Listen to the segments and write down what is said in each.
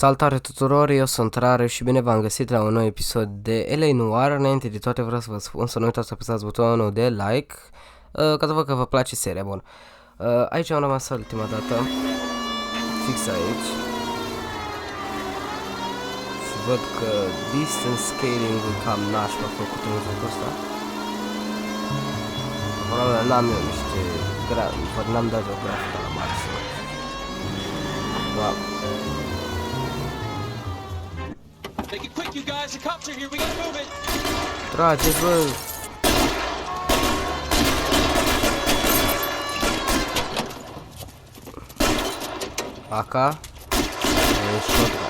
Salutare tuturor, eu sunt Rare și bine v-am găsit la un nou episod de Noire. Înainte de toate vreau să vă spun să nu uitați să apăsați butonul de like, ca să văd că vă place seria, bun. Aici am rămas ultima dată, fix aici. Și văd că distance scaling-ul cam nașpa făcut în jocul ăsta. Probabil n-am eu niște n-am dat o grafică la maxim. Wow. Make it quick, you guys. The cops are here. We gotta move it. Trageți, bă! Aca. E shotgun.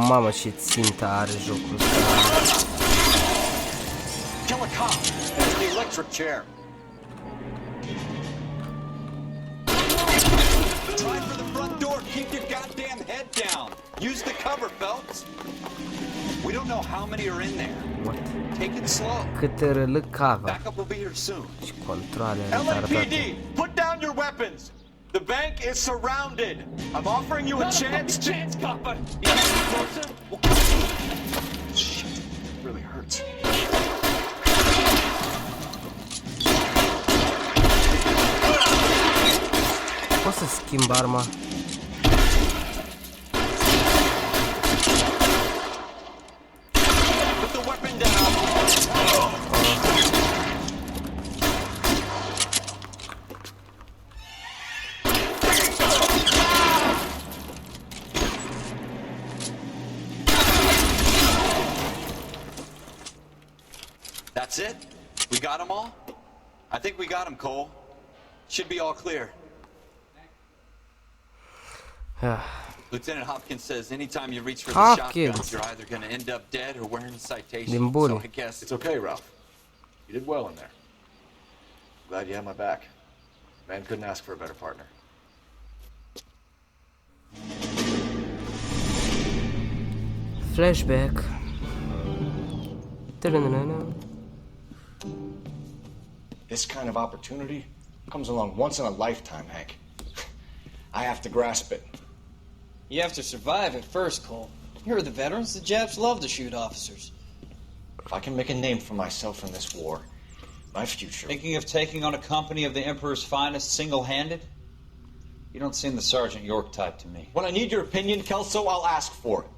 Mamă, ce țintă are jocul ăsta. Kill a cop. There's the electric chair. Try for the front door. Keep your goddamn head down. Use the cover, Phelps. We don't know how many are in there. What? Take it slow. Câte rălăcava. Backup will be here soon. Și controle LAPD, put down your weapons. The bank is surrounded. I'm offering you a chance to... chance, copper. You have to be closer? Shit, it really hurts. Poți să schimb arma? Put the weapon down. That's it? We got them all? I think we got them, Cole. Should be all clear. Lieutenant Hopkins says anytime you reach for the shotguns, you're either going to end up dead or wearing a citation. So I guess it's okay, Ralph. You did well in there. Glad you had my back. Man couldn't ask for a better partner. Flashback. This kind of opportunity comes along once in a lifetime, Hank. I have to grasp it. You have to survive at first, Cole. Here are the veterans. The Japs love to shoot officers. If I can make a name for myself in this war, my future... Thinking of taking on a company of the Emperor's finest single-handed? You don't seem the Sergeant York type to me. When I need your opinion, Kelso, I'll ask for it.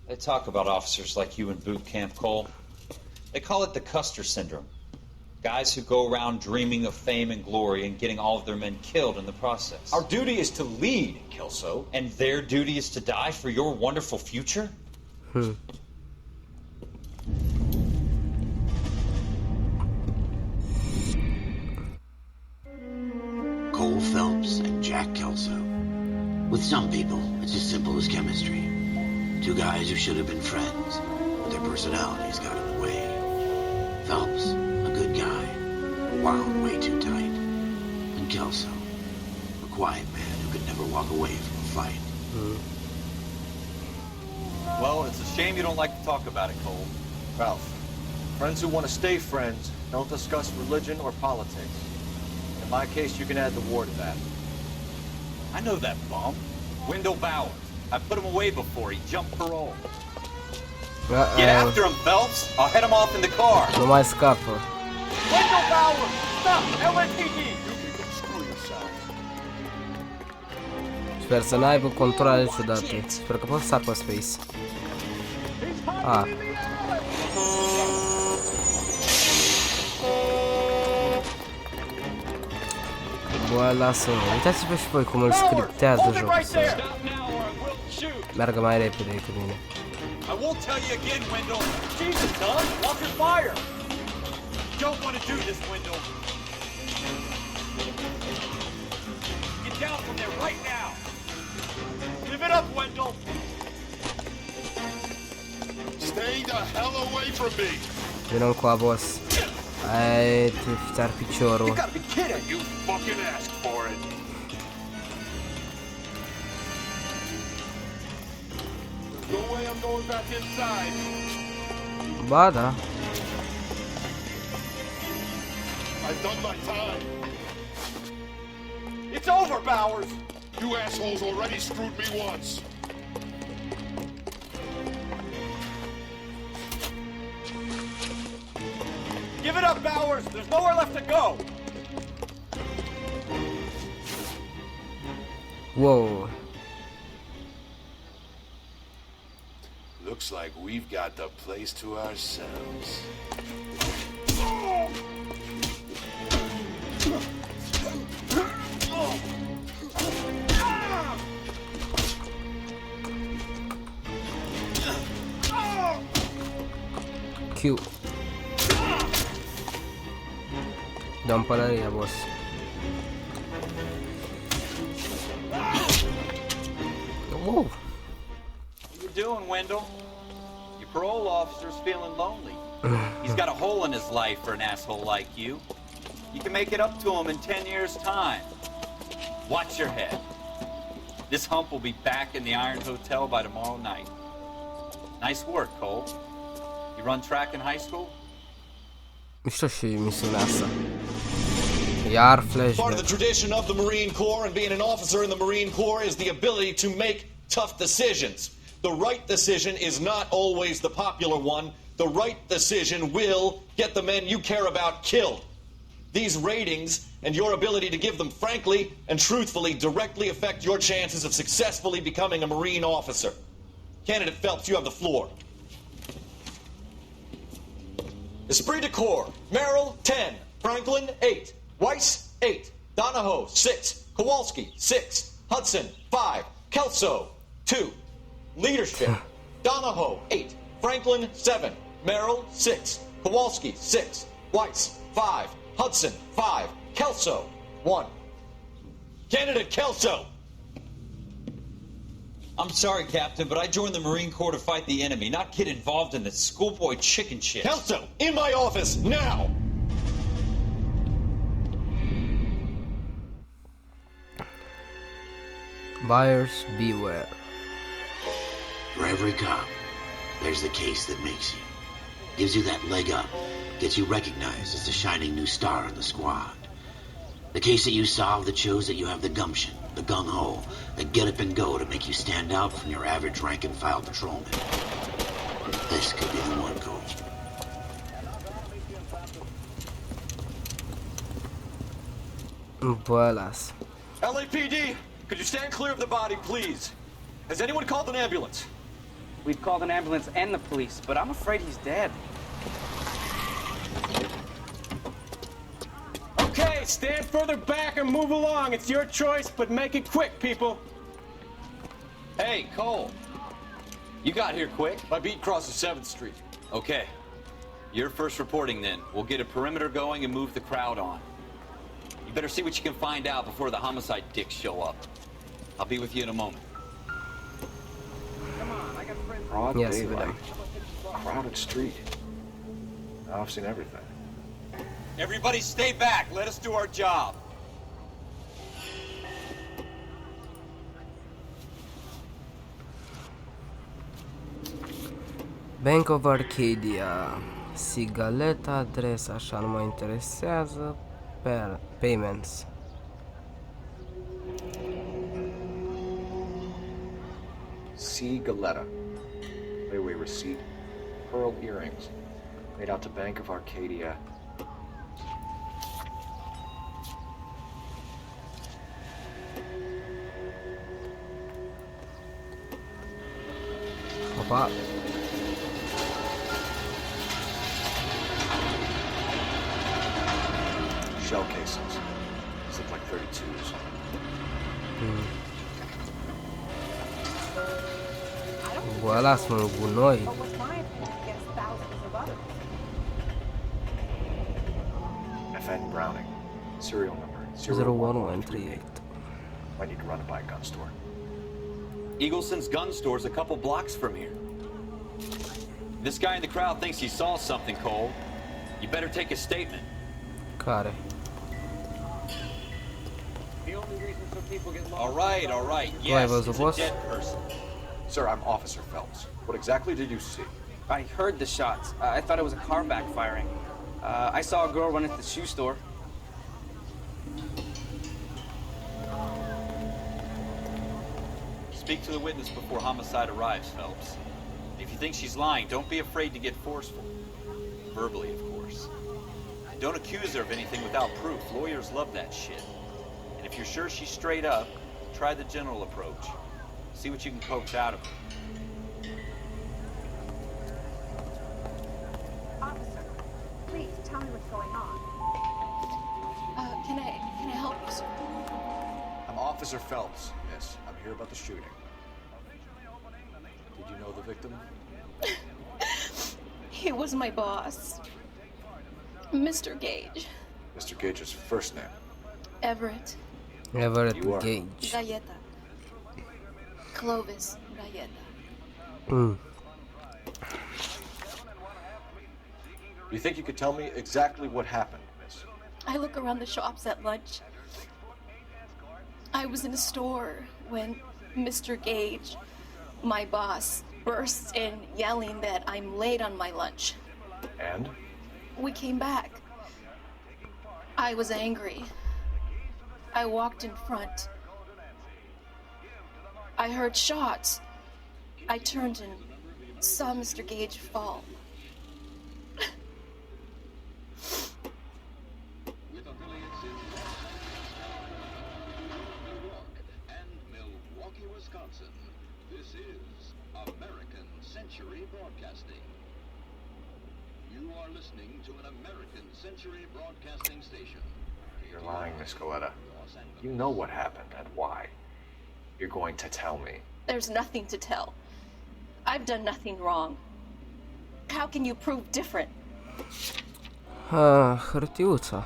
They talk about officers like you in boot camp, Cole. They call it the Custer syndrome. Guys who go around dreaming of fame and glory and getting all of their men killed in the process. Our duty is to lead, Kelso. And their duty is to die for your wonderful future? Cole Phelps and Jack Kelso. With some people, it's as simple as chemistry. Two guys who should have been friends, but their personalities got in the way. Phelps, a good guy, wound way too tight. And Kelso, a quiet man who could never walk away from a fight. Well, it's a shame you don't like to talk about it, Cole. Ralph, friends who want to stay friends don't discuss religion or politics. In my case, you can add the war to that. I know that bum. Wendell Bowers. I put him away before he jumped parole. Get after him, Phelps. I'll head him off in the car. Nu mai scapă. Wendell Bowers! Stop! LAPD! You can screw yourself. Sper să n-aibă controle ciudate. Sper că pot să sar pe space. Bă, lasă-mă. Uitați-vă și voi cum îl scriptează jocul ăsta. Meargă mai repede decât mine. I won't tell you again, Wendell. Jesus, son, walk your fire. You don't want to do this, Wendell. Get down from there right now. Give it up, Wendell. Stay the hell away from me. Vino cu a boss. Ai, te fițar piciorul. You gotta be kidding. You fucking asked for it. No way I'm going back inside. Ba da. I've done my time. It's over, Bowers! You assholes already screwed me once. Give it up, Bowers! There's nowhere left to go! Wow. Looks like we've got the place to ourselves. Q. Dăm pălăria, boss. Whoa. What you doing, Wendell? Your parole officer's feeling lonely. He's got a hole in his life for an asshole like you. You can make it up to him in 10 years' time. Watch your head. This hump will be back in the Iron Hotel by tomorrow night. Nice work, Cole. You run track in high school? Mișto și misiunea asta. Iar flashback. Part of the tradition of the Marine Corps and being an officer in the Marine Corps is the ability to make tough decisions. The right decision is not always the popular one. The right decision will get the men you care about killed. These ratings and your ability to give them frankly and truthfully directly affect your chances of successfully becoming a Marine officer. Candidate Phelps, you have the floor. Esprit de Corps, Merrill, 10, Franklin, 8, Weiss, 8, Donahoe, 6, Kowalski, 6, Hudson, 5, Kelso, 2. Leadership, Donahoe, 8, Franklin, 7, Merrill, 6, Kowalski, 6, Weiss, 5, Hudson, 5, Kelso, 1. Candidate Kelso! I'm sorry, Captain, but I joined the Marine Corps to fight the enemy, not get involved in this schoolboy chicken shit. Kelso, in my office, now! Buyers beware. For every cop, there's the case that makes you. Gives you that leg up. Gets you recognized as the shining new star in the squad. The case that you solve that shows that you have the gumption, the gung-ho, the get up and go to make you stand out from your average rank-and-file patrolman. This could be the one, Cole. Bolas. LAPD, could you stand clear of the body, please? Has anyone called an ambulance? We've called an ambulance and the police, but I'm afraid he's dead. Okay, stand further back and move along. It's your choice, but make it quick, people. Hey, Cole. You got here quick. My beat crosses 7th Street. Okay. You're first reporting then. We'll get a perimeter going and move the crowd on. You better see what you can find out before the homicide dicks show up. I'll be with you in a moment. Come on, I got friends. Broad Yes, daylight. madam. Crowded street. Now I've seen everything. Everybody stay back. Let us do our job. Bank of Arcadia. Sigaleta, adres, așa, nu mă interesează. Payments. C. Galetta. Layaway receipt. Pearl earrings. Made out to Bank of Arcadia. Opa. Shell casings. These look like 32s. Bolas, mă, gunoi. FN Browning. Serial number 01138. Might need to run it by a gun store. Eagleson's gun store's a couple blocks from here. This guy in the crowd thinks he saw something, Cole. You better take a statement. Care? The only reason some people get lost. All right. ai Yes, văzut, it's a boss? dead person. Sir, I'm Officer Phelps. What exactly did you see? I heard the shots. I thought it was a car backfiring. I saw a girl run into the shoe store. Speak to the witness before homicide arrives, Phelps. If you think she's lying, don't be afraid to get forceful. Verbally, of course. And don't accuse her of anything without proof. Lawyers love that shit. And if you're sure she's straight up, try the general approach. See what you can coax out of her. Officer, please tell me what's going on. Can I help you, sir? I'm Officer Phelps, miss. I'm here about the shooting. Did you know the victim? He was my boss, Mr. Gage. Mr. Gage's first name. Everett. Everett You are. Gage. Galleta. Clovis Galleta. Do you think you could tell me exactly what happened, miss? I look around the shops at lunch. I was in a store when Mr. Gage, my boss, bursts in yelling that I'm late on my lunch. And? We came back. I was angry. I walked in front. I heard shots. I turned and saw Mr. Gage fall. Wisconsin. This is American Century Broadcasting. You are listening to an American Century Broadcasting station. You're lying, Miss Coletta. You know what happened and why. You're going to tell me. There's nothing to tell. I've done nothing wrong. How can you prove different? Hârtiuța.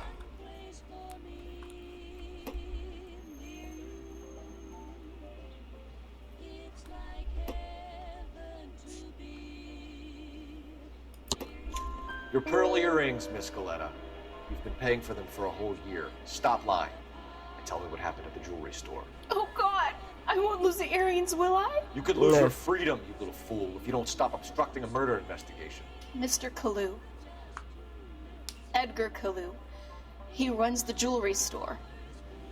Your pearl earrings, Miss Coletta. You've been paying for them for a whole year. Stop lying. And tell me what happened at the jewelry store. Oh God, I won't lose the earrings, will I? You could lose your freedom, you little fool, if you don't stop obstructing a murder investigation. Mr. Kalu. Edgar Kalu. He runs the jewelry store.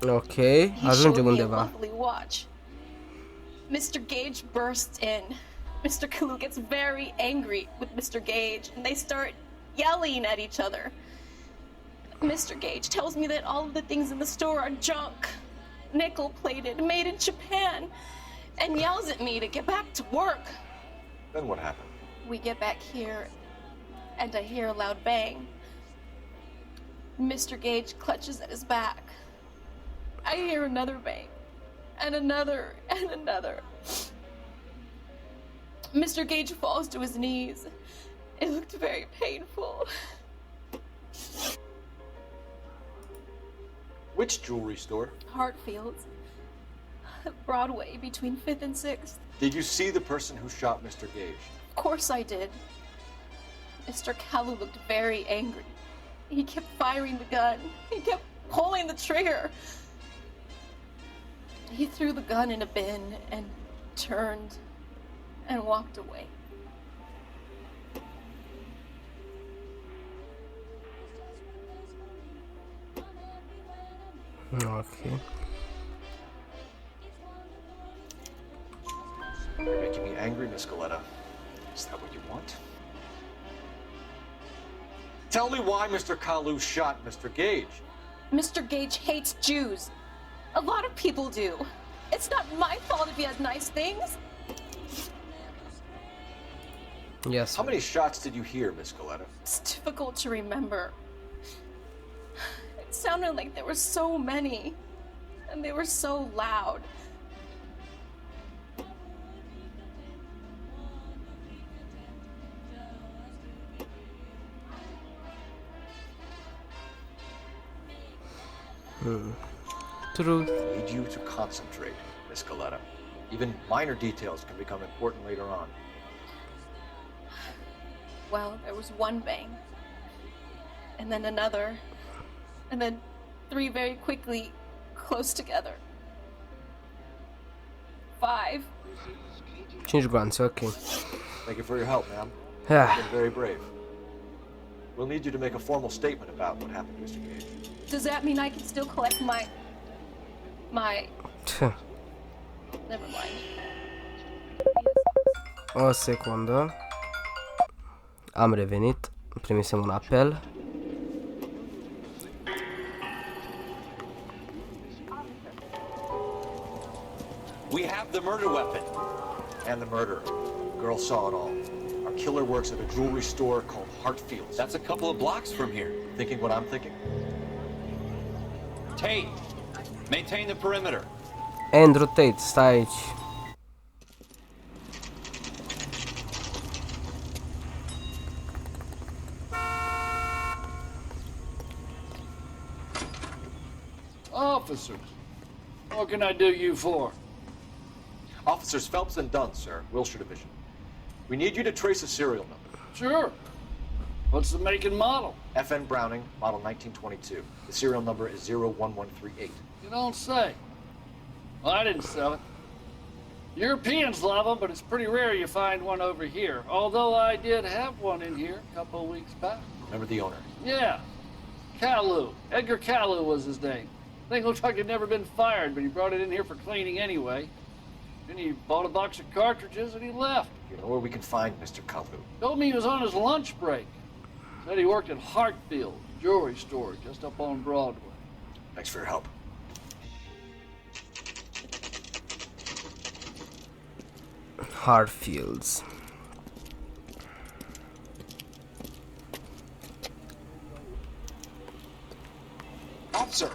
Ok, He showed ajungem me a undeva. lovely watch. Mr. Gage bursts in. Mr. Kalu gets very angry with Mr. Gage, and they start yelling at each other. Mr. Gage tells me that all of the things in the store are junk, nickel-plated, made in Japan, and yells at me to get back to work. Then what happened? We get back here, and I hear a loud bang. Mr. Gage clutches at his back. I hear another bang, and another, and another. Mr. Gage falls to his knees. It looked very painful. Which jewelry store? Hartfield's. Broadway, between 5th and 6th. Did you see the person who shot Mr. Gage? Of course I did. Mr. Kalu looked very angry. He kept firing the gun. He kept pulling the trigger. He threw the gun in a bin and turned and walked away. Ok. You're making me angry, Miss Coletta. Is that what you want? Tell me why Mr. Kalu shot Mr. Gage. Mr. Gage hates Jews. A lot of people do. It's not my fault if he has nice things. Yes. How many shots did you hear, Miss Coletta? It's difficult to remember. It sounded like there were so many, and they were so loud. Truth. I need you to concentrate, Miss Coletta. Even minor details can become important later on. Well, there was one bang, and then another, and then 3 very quickly, close together. 5. 5 gloanțe, ok. Thank you for your help, ma'am. Ah. You've been very brave. We'll need you to make a formal statement about what happened to Mr. Gage. Does that mean I can still collect my... Never mind. O secundă. Am revenit. Primisem un apel. We have the murder weapon. And the murder. Girl saw it all. Our killer works at a jewelry store called Hartfield's. That's a couple of blocks from here. Thinking what I'm thinking? Tate, maintain the perimeter. Andrew Tate, stai aici. Officers, what can I do you for? Officers Phelps and Dunn, sir, Wilshire Division. We need you to trace a serial number. Sure. What's the make and model? FN Browning, model 1922. The serial number is 01138. You don't say. Well, I didn't sell it. Europeans love them, but it's pretty rare you find one over here. Although I did have one in here a couple of weeks back. Remember the owner? Yeah. Calu. Edgar Calu was his name. Thing looked like he'd never been fired, but he brought it in here for cleaning anyway. Then he bought a box of cartridges and he left. You know where we can find Mr. Kalu? Told me he was on his lunch break. Said he worked at Hartfield, jewelry store just up on Broadway. Thanks for your help. Hartfields. Officer,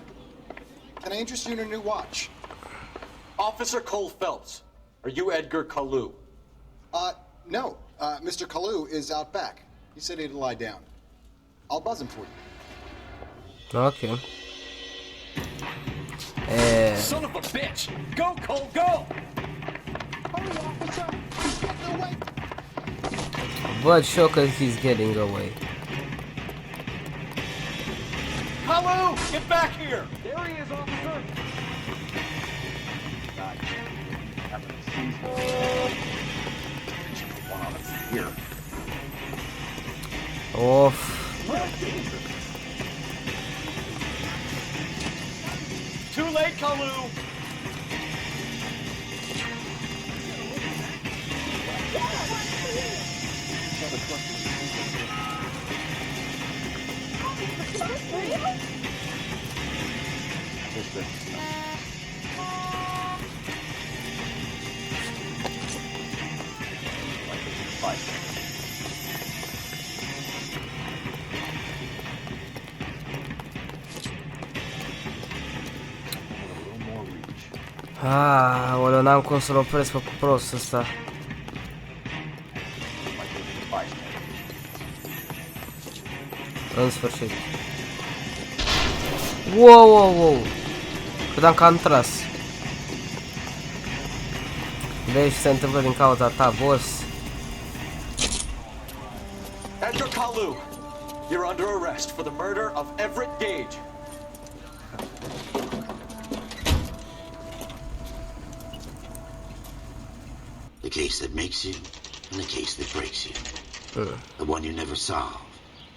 can I interest you in a new watch? Officer Cole Phelps, are you Edgar Kalu? No. Mr. Kalu is out back. He said he'd lie down. I'll buzz him for you. Okay. Son of a bitch! Go, Cole, go! Hurry, officer! He's getting away! But sure, cause he's getting away. Kalu, get back here! There he is, officer. Here. Off. Too late, Kalu! Aoleu, n-am cum să-l opresc pe prost ăsta. În sfârșit. Wow, wow, wow. Credeam că am tras. Vezi ce se întâmplă din cauza ta, boss. Edgar Kalu, you're under arrest for the murder of Everett Gage. The case that makes you, and the case that breaks you. The one you never solve.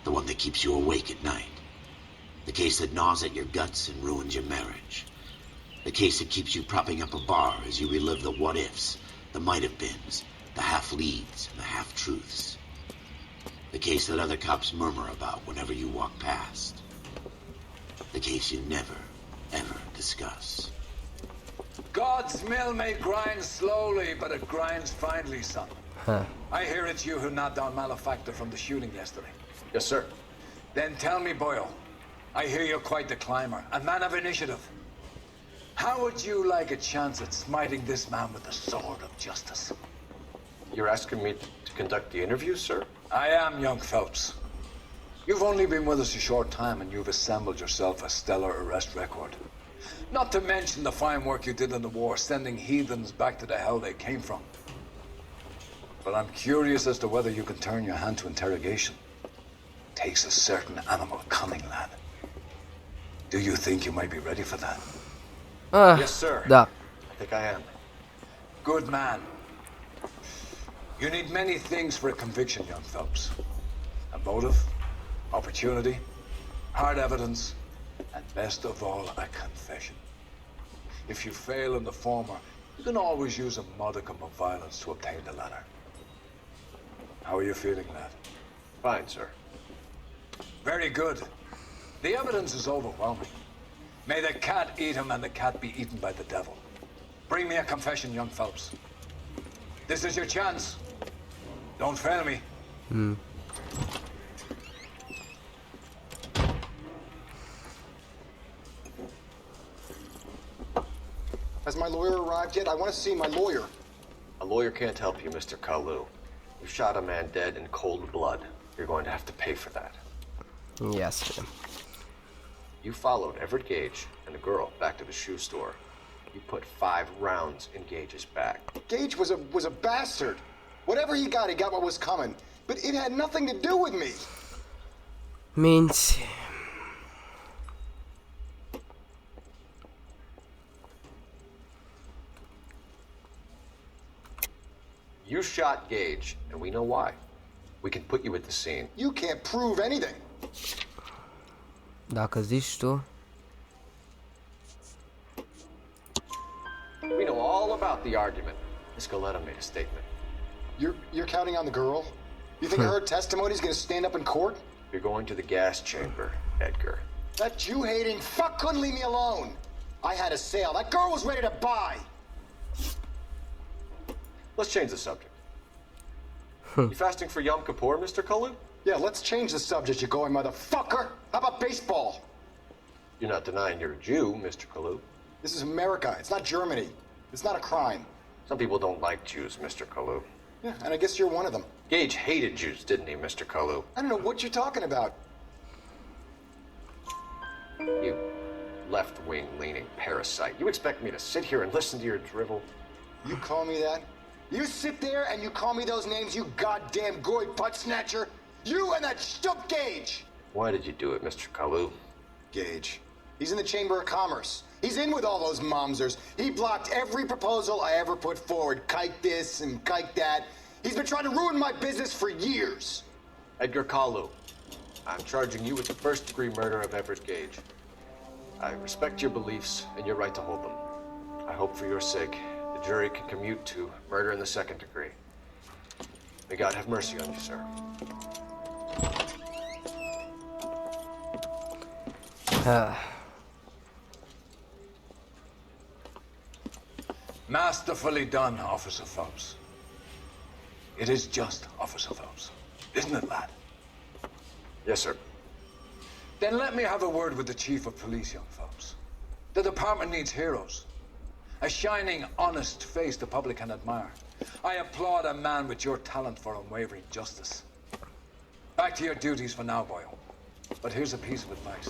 The one that keeps you awake at night. The case that gnaws at your guts and ruins your marriage. The case that keeps you propping up a bar as you relive the what-ifs, the might-have-beens, the half-leads, and the half-truths. The case that other cops murmur about whenever you walk past. The case you never, ever discuss. God's mill may grind slowly, but it grinds finely, son. Huh. I hear it's you who knocked down Malefactor from the shooting yesterday. Yes, sir. Then tell me, Boyle, I hear you're quite the climber, a man of initiative. How would you like a chance at smiting this man with the sword of justice? You're asking me to conduct the interview, sir? I am, young Phelps. You've only been with us a short time and you've assembled yourself a stellar arrest record. Not to mention the fine work you did in the war, sending heathens back to the hell they came from. But I'm curious as to whether you can turn your hand to interrogation. Takes a certain animal cunning, lad. Do you think you might be ready for that? Yes, sir. Da. I think I am. Good man. You need many things for a conviction, young Phelps. A motive, opportunity, hard evidence, and best of all, a confession. If you fail in the former, you can always use a modicum of violence to obtain the latter. How are you feeling, lad? Fine, sir. Very good. The evidence is overwhelming. May the cat eat him and the cat be eaten by the devil. Bring me a confession, young Phelps. This is your chance. Don't fail me. Has my lawyer arrived yet? I want to see my lawyer. A lawyer can't help you, Mr. Kalu. You shot a man dead in cold blood. You're going to have to pay for that. Yes. You followed Everett Gage and the girl back to the shoe store. You put 5 rounds in Gage's back. Gage was a bastard. Whatever he got what was coming. But it had nothing to do with me. Minți. You shot Gage, and we know why. We can put you at the scene. You can't prove anything. Dacă zici tu. We know all about the argument. Miss Galetta made a statement. You're counting on the girl? You think her testimony is going to stand up in court? You're going to the gas chamber, Edgar. That Jew-hating fuck couldn't leave me alone. I had a sale. That girl was ready to buy. Let's change the subject. You fasting for Yom Kippur, Mr. Kalu? Yeah, let's change the subject, you going motherfucker. How about baseball? You're not denying you're a Jew, Mr. Kalu. This is America. It's not Germany. It's not a crime. Some people don't like Jews, Mr. Kalu. Yeah, and I guess you're one of them. Gage hated Jews, didn't he, Mr. Kalu? I don't know what you're talking about. You left-wing leaning parasite. You expect me to sit here and listen to your drivel? You call me that? You sit there and you call me those names, you goddamn goy butt snatcher? You and that shtup Gage! Why did you do it, Mr. Kalu? Gage. He's in the Chamber of Commerce. He's in with all those momsers. He blocked every proposal I ever put forward. Kike this and kike that. He's been trying to ruin my business for years. Edgar Kalu, I'm charging you with the first-degree murder of Everett Gage. I respect your beliefs and your right to hold them. I hope for your sake the jury can commute to murder in the second degree. May God have mercy on you, sir. Masterfully done, Officer Phelps. It is just Officer Phelps, isn't it, lad? Yes, sir. Then let me have a word with the Chief of Police, young Phelps. The department needs heroes. A shining, honest face the public can admire. I applaud a man with your talent for unwavering justice. Back to your duties for now, boyo. But here's a piece of advice.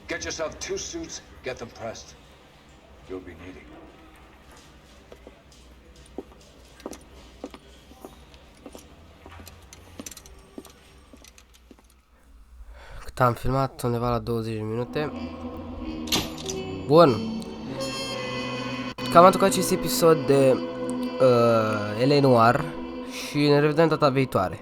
Get yourself 2 suits, get them pressed. You'll be needing them. Cât am filmat, undeva la 20 minute. Bun. Cam atât cu acest episod de L.A. Noire și ne revedem data viitoare.